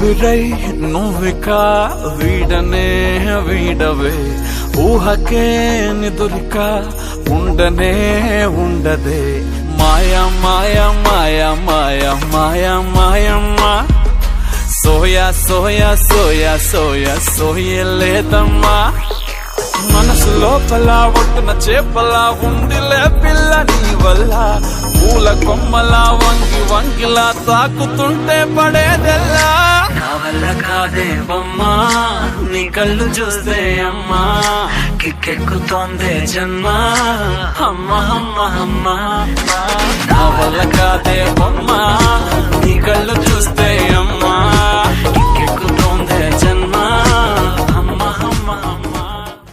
ఊపిరై నువ్విక వీడనే వీడవే, ఊహకే నిదురిక ఉండనే ఉండదే. మాయా మాయా మాయా మాయా మాయా మాయమ్మా, soya soya soya soya సోయలేదమ్మా. మనసు లోపల ఒట్టున చేపలా ఉందిలే పిల్ల నీ వల్ల, పూల కొమ్మలా వంగి వంగిలా తాకుతుంటే పడేదెల్లా. నా వల్ల కాదే బొమ్మా, నీ కళ్ళు చూస్తే అమ్మా, కిక్కెక్కుతోందే జన్మ అమ్మ అమ్మ అమ్మ. నా వల్ల కాదే బొమ్మా, నీ కళ్ళు చూస్తే